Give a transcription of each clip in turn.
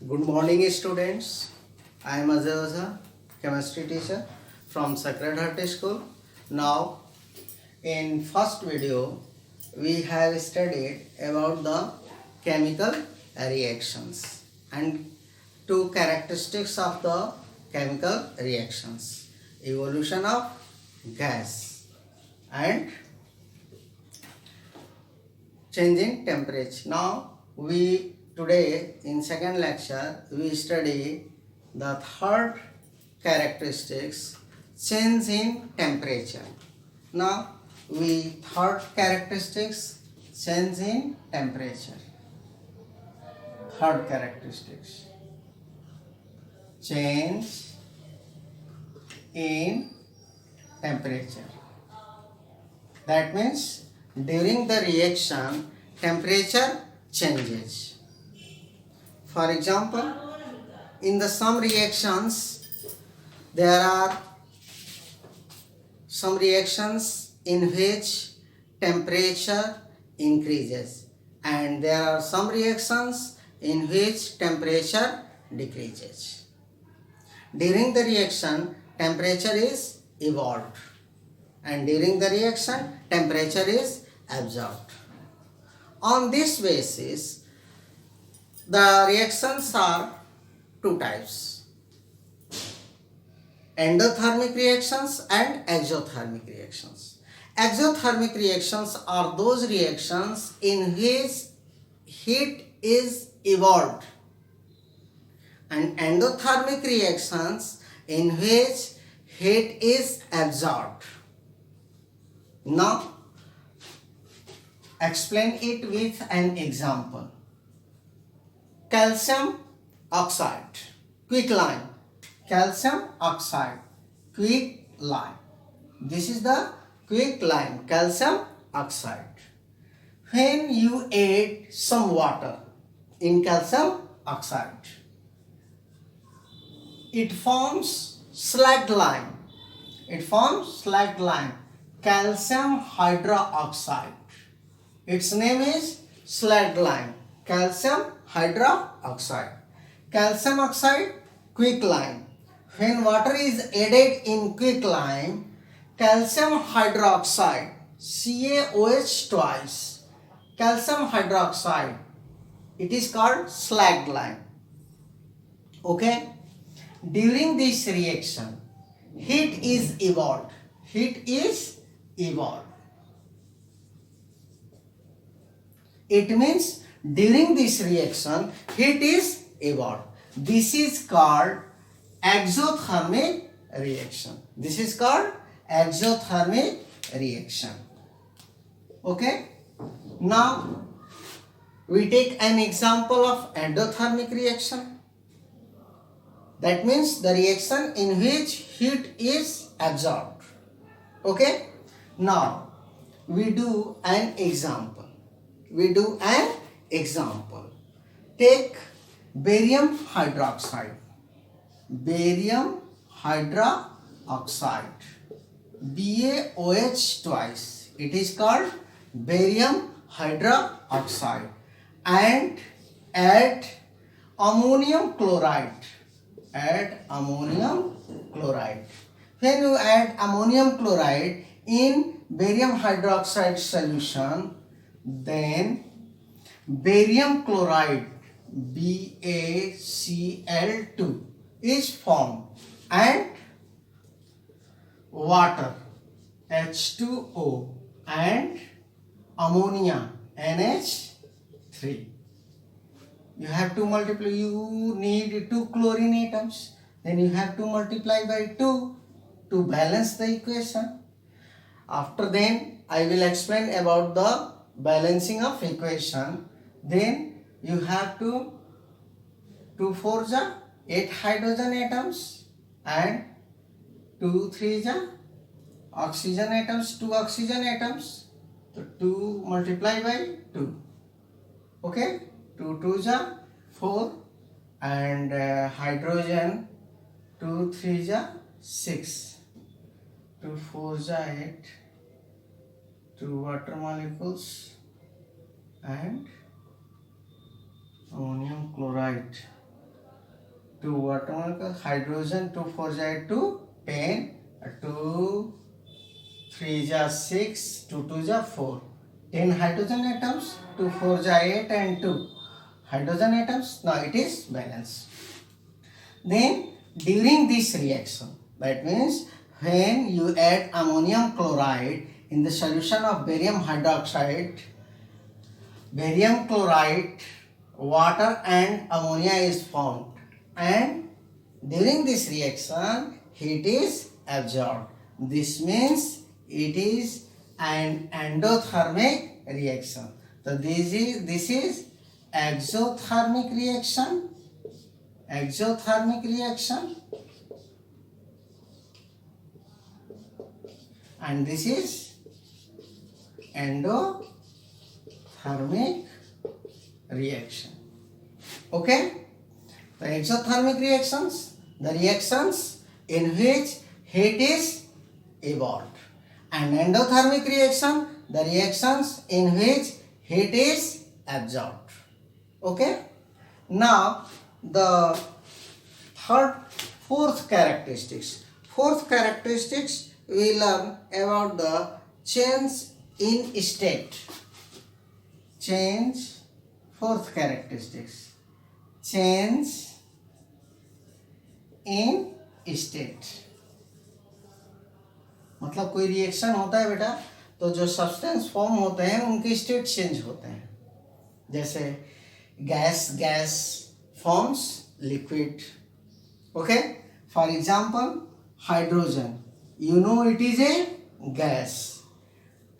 Good morning, students. I am Ajay Oza, chemistry teacher from Sacred Heart School. Now, in first video, we have studied about the chemical reactions and two characteristics of the chemical reactions: evolution of gas and changing temperature. Now we today in second lecture we study the third characteristics, change in temperature. Now we third characteristics, change in temperature. Third characteristics, change in temperature. That means during the reaction temperature changes. For example, in the some reactions there are some reactions in which temperature increases and there are some reactions in which temperature decreases. During the reaction temperature is evolved and during the reaction temperature is absorbed. On this basis, the reactions are two types: endothermic reactions and exothermic reactions. Exothermic reactions are those reactions in which heat is evolved, and endothermic reactions in which heat is absorbed. Now, explain it with an example. Calcium oxide, quicklime. Calcium oxide, quicklime. This is the quicklime, calcium oxide. When you add some water in calcium oxide, it forms slag lime. It forms slag lime, calcium hydroxide. Its name is slag lime, calcium hydroxide. Calcium oxide, quicklime. When water is added in quicklime, calcium hydroxide, CaOH twice, calcium hydroxide, it is called slag lime. Okay? During this reaction, heat is evolved. Heat is evolved. It means during this reaction, heat is evolved. This is called exothermic reaction. This is called exothermic reaction. Okay? Now, we take an example of endothermic reaction. That means the reaction in which heat is absorbed. Okay? Now, we do an example. Take barium hydroxide. Barium hydroxide. BaOH twice. It is called barium hydroxide. And add ammonium chloride. When you add ammonium chloride in barium hydroxide solution, then barium chloride, BaCl2, is formed and water, H2O, and ammonia, NH3. You have to multiply, you need 2 chlorine atoms, then you have to multiply by 2 to balance the equation. After then, I will explain about the balancing of equation. Then you have to 2 4s are 8 hydrogen atoms and 2 3s are oxygen atoms, 2 oxygen atoms. So 2 multiply by 2. Okay, 2 2s are 4 and hydrogen 2 3s are 6, 2 4s are 8, 2 water molecules and ammonium chloride 2 water hydrogen, 2 4 ja 2 10, 2 3 ja 6, 2 2 ja 4, 10 hydrogen atoms, 2 4 ja 8 and 2 hydrogen atoms. Now it is balanced. Then during this reaction, that means when you add ammonium chloride in the solution of barium hydroxide, barium chloride, water and ammonia is formed, and during this reaction heat is absorbed. This means it is an endothermic reaction. So this is exothermic reaction. Exothermic reaction, and this is endothermic reaction. Okay, the exothermic reactions, the reactions in which heat is evolved, and endothermic reaction, the reactions in which heat is absorbed. Okay, now the fourth characteristics we learn about the change in state. Fourth characteristics, change in state. मतलब कोई reaction होता है बेटा, तो जो substance form होते हैं उनके स्टेट चेंज होते हैं. जैसे gas forms liquid. Okay, for example, hydrogen, you know it is a gas,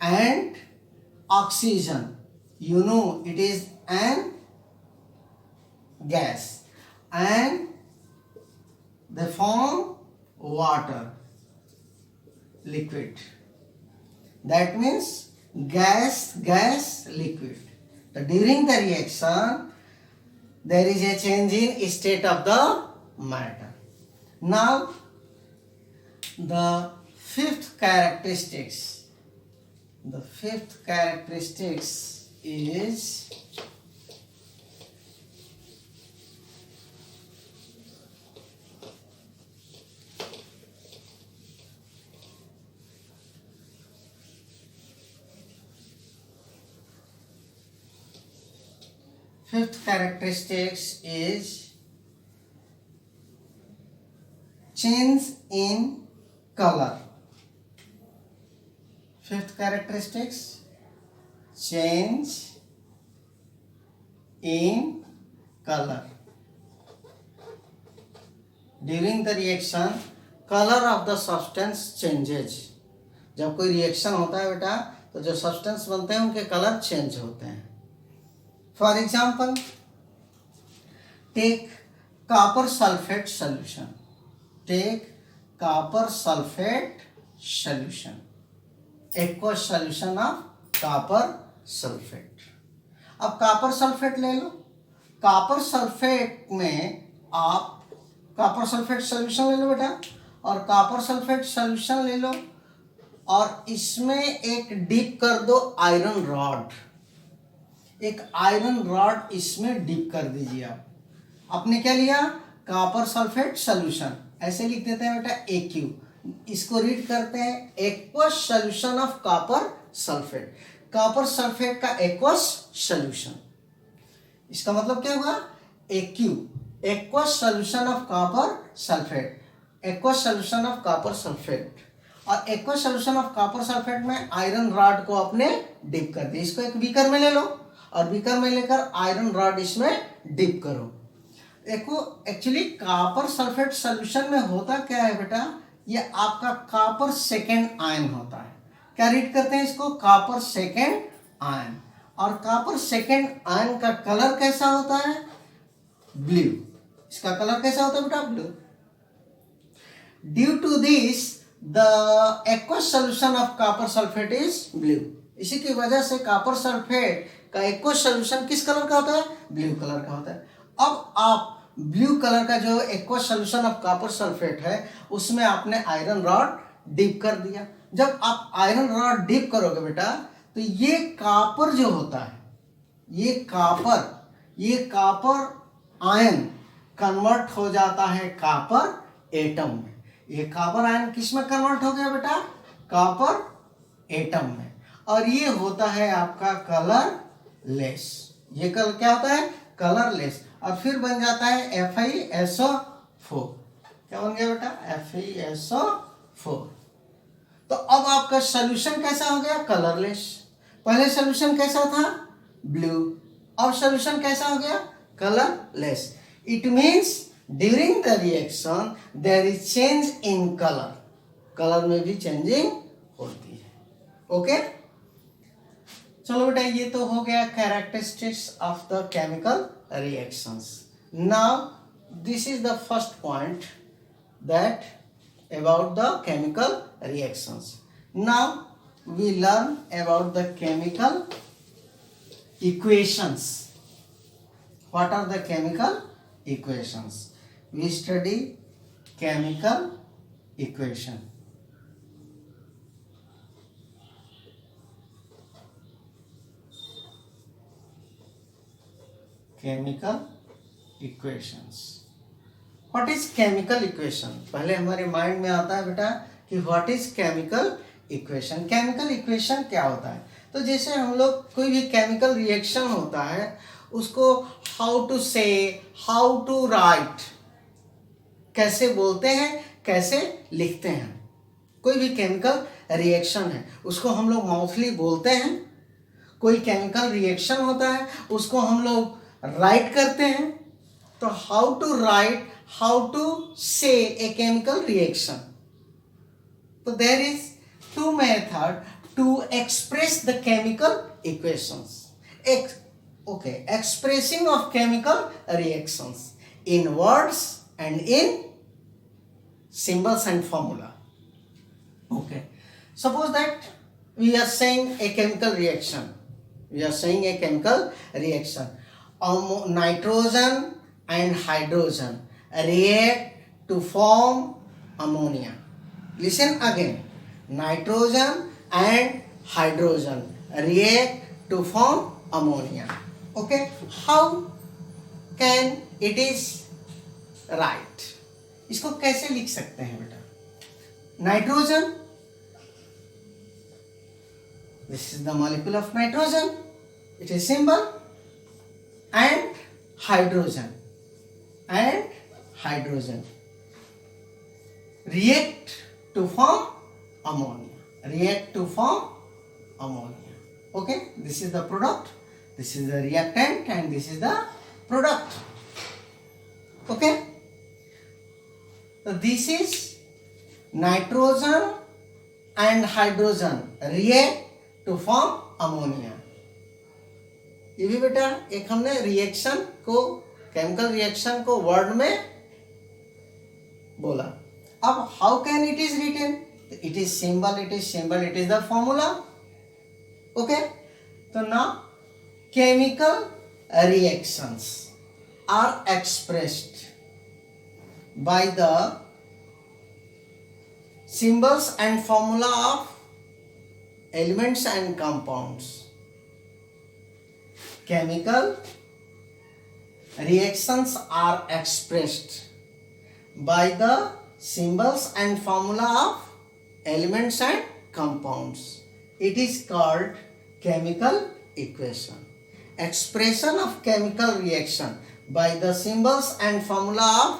and oxygen, you know it is an gas, and they form water, liquid. That means gas, liquid. So during the reaction there is a change in state of the matter. Now the fifth characteristics is change in color. Fifth characteristics, change in color. During the reaction, color of the substance changes. जब कोई reaction होता है बेटा, तो जो substance बनते हैं उनके कलर चेंज होते हैं. For example, take copper sulfate solution. Aqueous solution of copper sulfate. अब कॉपर सल्फेट ले लो. कॉपर सल्फेट में आप कॉपर सल्फेट सॉल्यूशन ले लो बेटा, और कॉपर सल्फेट सॉल्यूशन ले लो और इसमें एक डिप कर दो आयरन रॉड. एक आयरन रॉड इसमें डिप कर दीजिए. आपने क्या लिया? Copper sulphate solution. ऐसे लिख देते हैं बेटा AQ. इसको रीड करते हैं aqueous solution of copper sulphate. Copper sulphate का एक्वस सॉल्यूशन, इसका मतलब क्या हुआ? AQ, aqueous solution of copper sulphate. Aqueous solution of copper sulphate. और aqueous solution of copper sulphate में आयरन रॉड को आपने डिप कर दिया. इसको एक बीकर में ले लो और बीकर में लेकर आयरन रॉड इसमें डिप करो. देखो एक्चुअली कॉपर सल्फेट सॉल्यूशन में होता क्या है बेटा, ये आपका कॉपर सेकेंड आयन होता है. क्या रीड करते हैं इसको? Copper second ion. और कॉपर सेकेंड आयन का कलर कैसा होता है? ब्लू. इसका कलर कैसा होता है बेटा? Blue. Due to this the aqueous solution of copper sulphate is blue. इसी की वजह से कॉपर सल्फेट का एक्वस सॉल्यूशन किस कलर का होता है? ब्लू कलर का होता है. अब आप ब्लू कलर का जो aqueous solution of copper sulphate है उसमें आपने आयरन रॉड डिप कर दिया. जब आप आयरन रॉड डिप करोगे बेटा, तो ये कॉपर जो होता है, ये कॉपर आयन कन्वर्ट हो जाता है कॉपर एटम में। ये कॉपर आयन किस में कन्वर्ट हो गया बेटा? कॉपर एटम में। और ये होता है आपका कलरलेस। ये कल क्या होता है? कलरलेस। और फिर बन जाता है FeSO4। क्या बन गया बेटा? FeSO4। तो अब आपका सोल्यूशन कैसा हो गया? कलरलेस। पहले सोल्यूशन कैसा था? ब्लू। अब सोल्यूशन कैसा हो गया? Colourless. It means during the reaction there is change in colour. Colour में भी चेंजिंग होती है। ओके, चलो बेटा, ये तो हो गया characteristics of the chemical reactions. Now this is the first point that about the chemical reactions. Now we learn about the chemical equations. What are the chemical equations? We study chemical equation. Chemical equations. What is chemical equation? पहले हमारे mind में आता है बेटा कि what is chemical equation. Chemical equation क्या होता है? तो जैसे हम लोग कोई भी केमिकल रिएक्शन होता है उसको हाउ टू से, हाउ टू राइट, कैसे बोलते हैं, कैसे लिखते हैं। कोई भी केमिकल रिएक्शन है उसको हम लोग माउथली बोलते हैं। कोई केमिकल रिएक्शन होता है उसको हम लोग राइट करते हैं। तो how to write, how to say a chemical reaction. So there is two methods to express the chemical equations. Okay, expressing of chemical reactions in words and in symbols and formula. Okay, suppose that we are saying a chemical reaction. We are saying a chemical reaction. Nitrogen and hydrogen react to form ammonia. Listen again. Nitrogen and hydrogen react to form ammonia. Okay, how can it is right? इसको कैसे लिख सकते हैं बेटा? Nitrogen, this is the molecule of nitrogen, it is symbol, and hydrogen react to form ammonia. Okay, this is the product, this is the reactant, and this is the product. Okay, so this is nitrogen and hydrogen react to form ammonia. ये भी बेटा एक हमने reaction को, chemical reaction को word में बोला। अब how can it is written? It is symbol, it is the formula. Okay, तो now chemical reactions are expressed by the symbols and formula of elements and compounds. Chemical reactions are expressed by the symbols and formula of elements and compounds. It is called chemical equation. Expression of chemical reaction by the symbols and formula of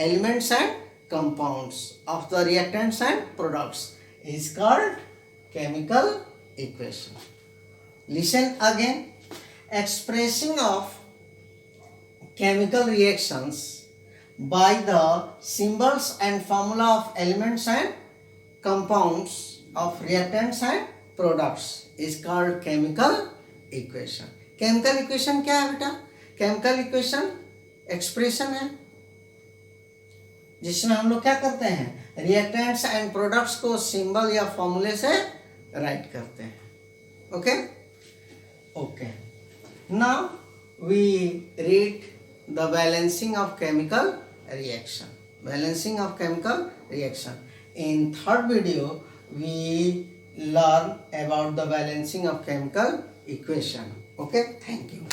elements and compounds of the reactants and products is called chemical equation. Listen again. Expressing of chemical reactions by the symbols and formula of elements and compounds of reactants and products is called chemical equation. Chemical equation क्या है बेटा? Chemical equation expression है जिसमें हम लोग क्या करते हैं? reactants and products को symbol या formula से write करते हैं. Okay? Okay. Now we read the balancing of chemical reaction. Balancing of chemical reaction. In third video, we learn about the balancing of chemical equation. Okay, thank you.